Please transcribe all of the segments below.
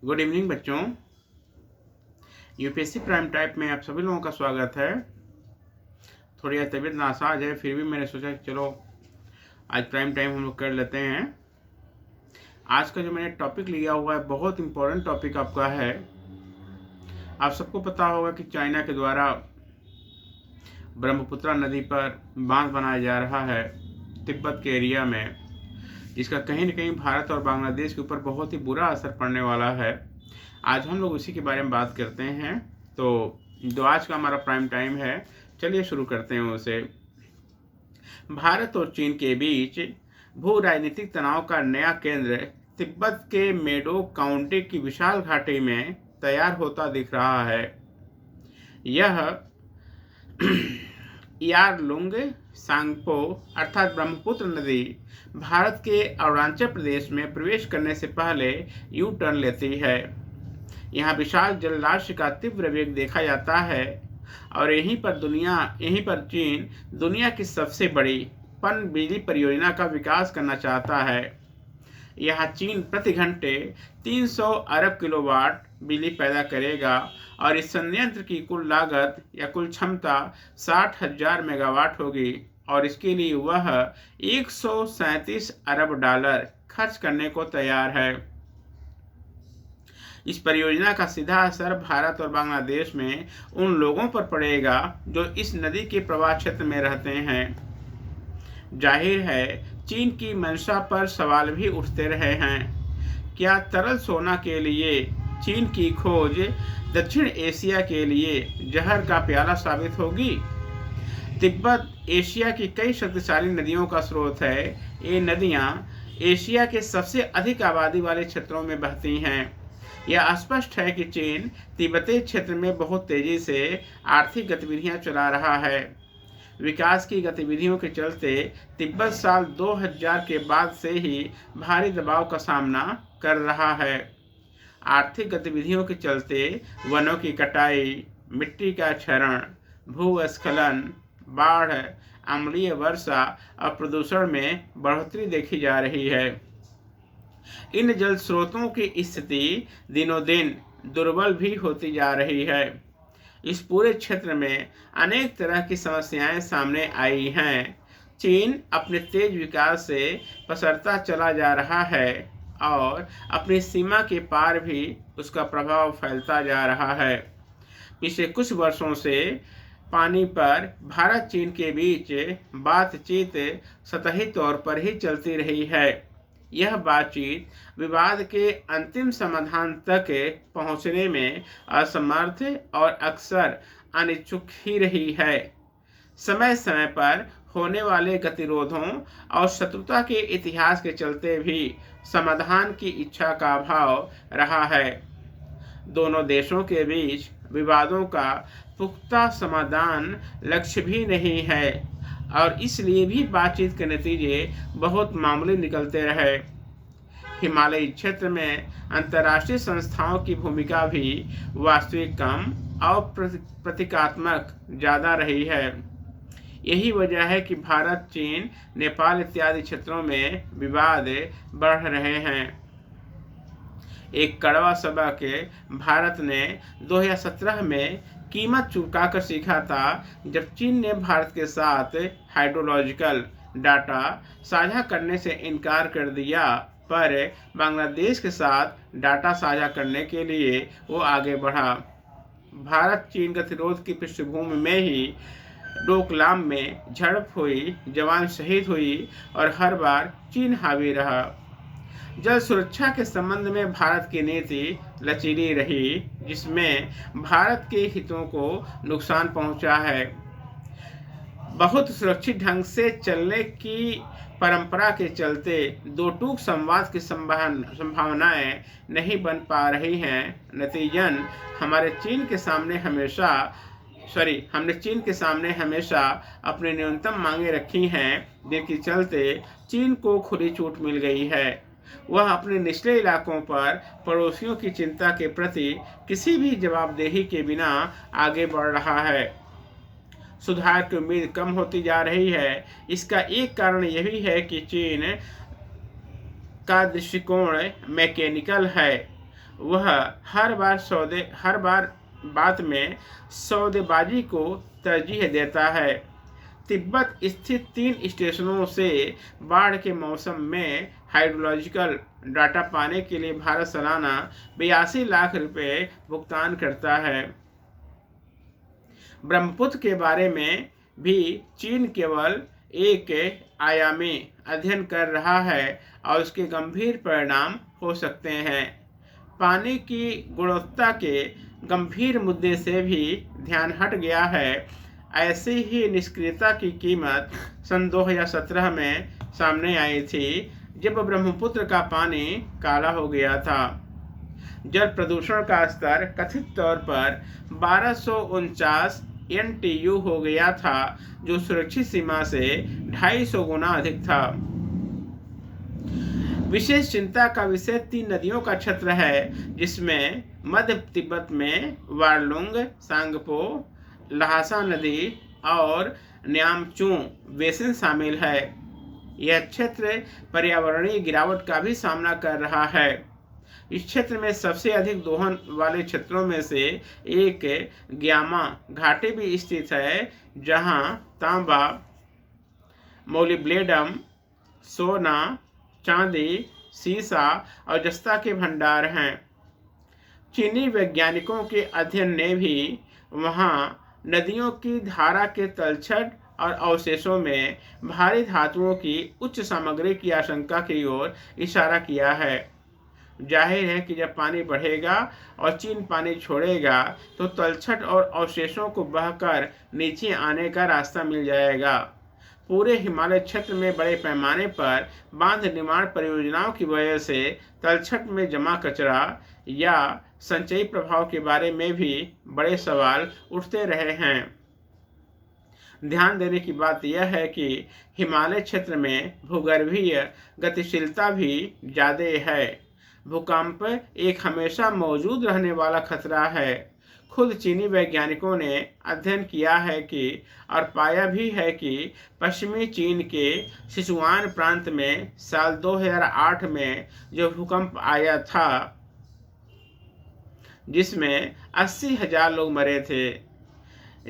Good evening बच्चों। UPSC prime type में आप सभी लोगों का स्वागत है। थोड़ी तबीयत नासाज है, फिर भी मैंने सोचा कि चलो आज प्राइम टाइम हम लोग कर लेते हैं। आज का जो मैंने टॉपिक लिया हुआ है बहुत इम्पोर्टेंट टॉपिक आपका है। आप सबको पता होगा कि चाइना के द्वारा ब्रह्मपुत्र नदी पर बांध बनाया जा रहा है तिब्बत के एरिया में, जिसका कहीं न कहीं भारत और बांग्लादेश के ऊपर बहुत ही बुरा असर पड़ने वाला है। आज हम लोग उसी के बारे में बात करते हैं। तो जो आज का हमारा प्राइम टाइम है, चलिए शुरू करते हैं उसे। भारत और चीन के बीच भू राजनीतिक तनाव का नया केंद्र तिब्बत के मेडो काउंटी की विशाल घाटी में तैयार होता दिख रहा है। यह यारलुंग सांगपो अर्थात ब्रह्मपुत्र नदी भारत के अरुणाचल प्रदेश में प्रवेश करने से पहले यू टर्न लेती है। यहाँ विशाल जलराशि का तीव्र वेग देखा जाता है और यहीं पर चीन दुनिया की सबसे बड़ी पन बिजली परियोजना का विकास करना चाहता है। यहाँ चीन प्रति घंटे 300 अरब किलोवाट बिजली पैदा करेगा और इस संयंत्र की कुल लागत या कुल क्षमता 60,000 मेगावाट होगी और इसके लिए वह 137 अरब डॉलर खर्च करने को तैयार है। इस परियोजना का सीधा असर भारत और बांग्लादेश में उन लोगों पर पड़ेगा जो इस नदी के प्रवाह क्षेत्र में रहते हैं। जाहिर है चीन की मंशा पर सवाल भी उठते रहे हैं। क्या तरल सोना के लिए चीन की खोज दक्षिण एशिया के लिए जहर का प्याला साबित होगी? तिब्बत एशिया की कई शक्तिशाली नदियों का स्रोत है। ये नदियां एशिया के सबसे अधिक आबादी वाले क्षेत्रों में बहती हैं। यह स्पष्ट है कि चीन तिब्बती क्षेत्र में बहुत तेजी से आर्थिक गतिविधियां चला रहा है। विकास की गतिविधियों के चलते तिब्बत साल 2000 के बाद से ही भारी दबाव का सामना कर रहा है। आर्थिक गतिविधियों के चलते वनों की कटाई, मिट्टी का क्षरण, भूस्खलन, बाढ़, अम्लीय वर्षा और प्रदूषण में बढ़ोतरी देखी जा रही है। इन जल स्रोतों की स्थिति दिनों दिन दुर्बल भी होती जा रही है। इस पूरे क्षेत्र में अनेक तरह की समस्याएं सामने आई हैं। चीन अपने तेज विकास से पसरता चला जा रहा है और अपनी सीमा के पार भी उसका प्रभाव फैलता जा रहा है। पिछले कुछ वर्षों से पानी पर भारत चीन के बीच बातचीत सतही तौर पर ही चलती रही है। यह बातचीत विवाद के अंतिम समाधान तक पहुंचने में असमर्थ और अक्सर अनिच्छुक ही रही है। समय समय पर होने वाले गतिरोधों और शत्रुता के इतिहास के चलते भी समाधान की इच्छा का अभाव रहा है। दोनों देशों के बीच विवादों का पुख्ता समाधान लक्ष्य भी नहीं है और इसलिए भी बातचीत के नतीजे बहुत मामूली निकलते रहे। हिमालयी क्षेत्र में अंतर्राष्ट्रीय संस्थाओं की भूमिका भी वास्तविक कम और प्रतीकात्मक ज़्यादा रही है। यही वजह है कि भारत, चीन, नेपाल इत्यादि क्षेत्रों में विवाद बढ़ रहे हैं। एक कड़वा सबक भारत ने 2017 में कीमत चुकाकर सीखा था, जब चीन ने भारत के साथ हाइड्रोलॉजिकल डाटा साझा करने से इनकार कर दिया, पर बांग्लादेश के साथ डाटा साझा करने के लिए वो आगे बढ़ा। भारत चीन गतिरोध की पृष्ठभूमि में ही डोकलाम में झड़प हुई, जवान शहीद हुई और हर बार चीन हावी रहा। जल सुरक्षा के संबंध में भारत की नीति लचीली रही, जिसमें भारत के हितों को नुकसान पहुंचा है। बहुत सुरक्षित ढंग से चलने की परंपरा के चलते दो टूक संवाद की संभावनाएं नहीं बन पा रही हैं। नतीजन हमने चीन के सामने हमेशा अपने न्यूनतम मांगे रखी हैं, जिनके चलते चीन को खुली छूट मिल गई है। वह अपने निचले इलाकों पर पड़ोसियों की चिंता के प्रति किसी भी जवाबदेही के बिना आगे बढ़ रहा है। सुधार की उम्मीद कम होती जा रही है। इसका एक कारण यह भी है कि चीन का दृष्टिकोण मैकेनिकल है। वह हर बार बात में सौदेबाजी को तरजीह देता है। तिब्बत स्थित 3 स्टेशनों से बाढ़ के मौसम में हाइड्रोलॉजिकल डाटा पाने के लिए भारत सालाना 82 लाख रुपए भुगतान करता है। ब्रह्मपुत्र के बारे में भी चीन केवल एक आयामी अध्ययन कर रहा है और उसके गंभीर परिणाम हो सकते हैं। पानी की गुणवत्ता के गंभीर मुद्दे से भी ध्यान हट गया है। ऐसी ही निष्क्रियता की कीमत सन 2017 में सामने आई थी, जब ब्रह्मपुत्र का पानी काला हो गया था। जल प्रदूषण का स्तर कथित तौर पर 1249 NTU हो गया था, जो सुरक्षित सीमा से 250 गुना अधिक था। विशेष चिंता का विषय 3 नदियों का क्षेत्र है, जिसमें मध्य तिब्बत में वारलुंग, सांगपो, लहासा नदी और न्यामचू बेसिन शामिल है। यह क्षेत्र पर्यावरणीय गिरावट का भी सामना कर रहा है। इस क्षेत्र में सबसे अधिक दोहन वाले क्षेत्रों में से एक ग्यामा घाटी भी स्थित है, जहां तांबा, मोलिब्लेडम, सोना, चांदी, सीसा और जस्ता के भंडार हैं। चीनी वैज्ञानिकों के अध्ययन ने भी वहां नदियों की धारा के तलछट और अवशेषों में भारी धातुओं की उच्च सामग्री की आशंका की ओर इशारा किया है। जाहिर है कि जब पानी बढ़ेगा और चीन पानी छोड़ेगा तो तलछट और अवशेषों को बहकर नीचे आने का रास्ता मिल जाएगा। पूरे हिमालय क्षेत्र में बड़े पैमाने पर बांध निर्माण परियोजनाओं की वजह से तलछट में जमा कचरा या संचयी प्रभाव के बारे में भी बड़े सवाल उठते रहे हैं। ध्यान देने की बात यह है कि हिमालय क्षेत्र में भूगर्भीय गतिशीलता भी ज्यादा है। भूकंप एक हमेशा मौजूद रहने वाला खतरा है। खुद चीनी वैज्ञानिकों ने अध्ययन किया है कि और पाया भी है कि पश्चिमी चीन के सिचुआन प्रांत में साल 2008 में जो भूकंप आया था, जिसमें 80,000 लोग मरे थे,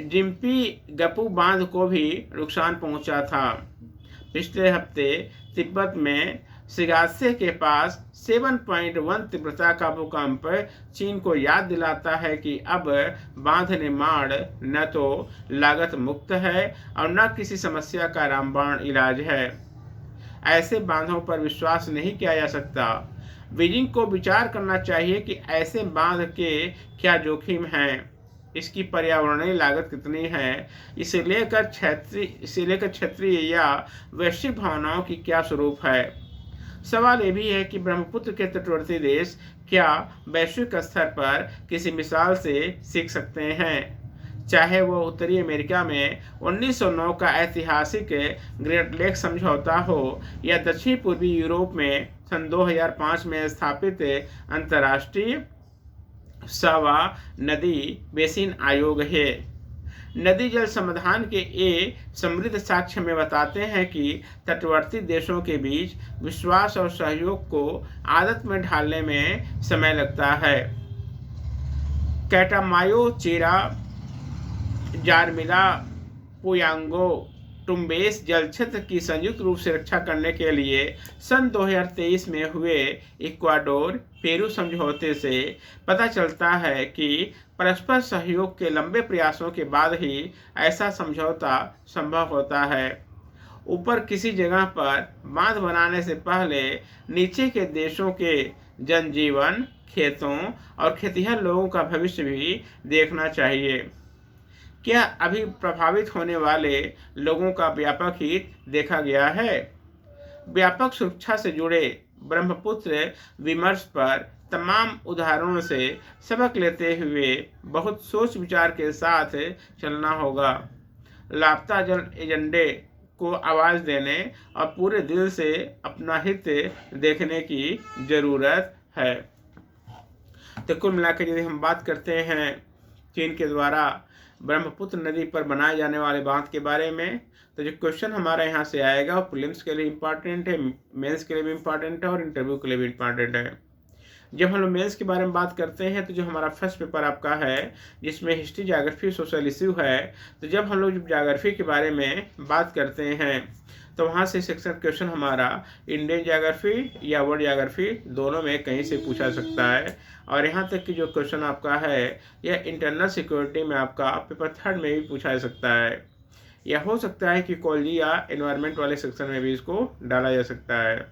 जिम्पी गपू बांध को भी नुकसान पहुंचा था। पिछले हफ्ते तिब्बत में सिगासे के पास 7.1 तीव्रता का भूकंप चीन को याद दिलाता है कि अब बांध निर्माण न तो लागत मुक्त है और न किसी समस्या का रामबाण इलाज है। ऐसे बांधों पर विश्वास नहीं किया जा सकता। बीजिंग को विचार करना चाहिए कि ऐसे बांध के क्या जोखिम हैं, इसकी पर्यावरणीय लागत कितनी है, इसे लेकर क्षेत्रीय या वैश्विक भावनाओं की क्या स्वरूप है। सवाल ये भी है कि ब्रह्मपुत्र के तटवर्ती देश क्या वैश्विक स्तर पर किसी मिसाल से सीख सकते हैं, चाहे वो उत्तरी अमेरिका में 1909 का ऐतिहासिक ग्रेट लेक समझौता हो या दक्षिण पूर्वी यूरोप में सन 2005 में स्थापित अंतर्राष्ट्रीय सावा नदी बेसिन आयोग है। नदी जल समाधान के ये समृद्ध साक्ष्य में बताते हैं कि तटवर्ती देशों के बीच विश्वास और सहयोग को आदत में ढालने में समय लगता है। कैटामायो चेरा, जारमिला, पुयांगो, टुम्बेस जल क्षेत्र की संयुक्त रूप से रक्षा करने के लिए सन 2023 में हुए इक्वाडोर पेरू समझौते से पता चलता है कि परस्पर सहयोग के लंबे प्रयासों के बाद ही ऐसा समझौता संभव होता है। ऊपर किसी जगह पर बांध बनाने से पहले नीचे के देशों के जनजीवन, खेतों और खेतिहर लोगों का भविष्य भी देखना चाहिए। क्या अभी प्रभावित होने वाले लोगों का व्यापक हित देखा गया है? व्यापक सुरक्षा से जुड़े ब्रह्मपुत्र विमर्श पर तमाम उदाहरणों से सबक लेते हुए बहुत सोच विचार के साथ चलना होगा। लापता जल एजेंडे को आवाज़ देने और पूरे दिल से अपना हित देखने की जरूरत है। तो कुल मिलाकर यदि हम बात करते हैं चीन के द्वारा ब्रह्मपुत्र नदी पर बनाए जाने वाले बांध के बारे में, तो जो क्वेश्चन हमारा यहाँ से आएगा वो प्रीलिम्स के लिए इम्पॉर्टेंट है, मेंस के लिए भी इम्पॉर्टेंट है और इंटरव्यू के लिए भी इम्पॉर्टेंट है। जब हम लोग मेंस के बारे में बात करते हैं तो जो हमारा फर्स्ट पेपर आपका है जिसमें हिस्ट्री, ज्योग्राफी, सोशल इश्यू है, तो जब हम लोग ज्योग्राफी के बारे में बात करते हैं तो वहाँ से सेक्शन क्वेश्चन हमारा इंडियन ज्योग्राफी या वर्ल्ड ज्योग्राफी दोनों में कहीं से पूछा सकता है। और यहाँ तक कि जो क्वेश्चन आपका है यह इंटरनल सिक्योरिटी में आपका पेपर 3 में भी पूछा जा सकता है, या हो सकता है कि इकोलॉजी या एनवायरनमेंट वाले सेक्शन में भी इसको डाला जा सकता है।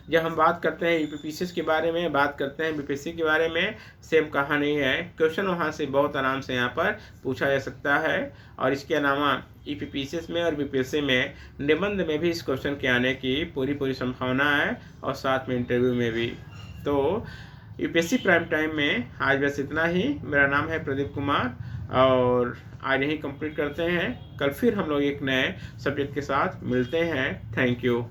जब हम बात करते हैं यूपीपीसीएस के बारे में, बात करते हैं बीपीएससी के बारे में, सेम कहानी है, क्वेश्चन वहाँ से बहुत आराम से यहाँ पर पूछा जा सकता है। और इसके अलावा यूपीपीसीएस में और बीपीएससी में निबंध में भी इस क्वेश्चन के आने की पूरी संभावना है, और साथ में इंटरव्यू में भी। तो यूपीएससी प्राइम टाइम में आज बस इतना ही। मेरा नाम है प्रदीप कुमार और आज यहीं कंप्लीट करते हैं। कल फिर हम लोग एक नए सब्जेक्ट के साथ मिलते हैं। Thank you.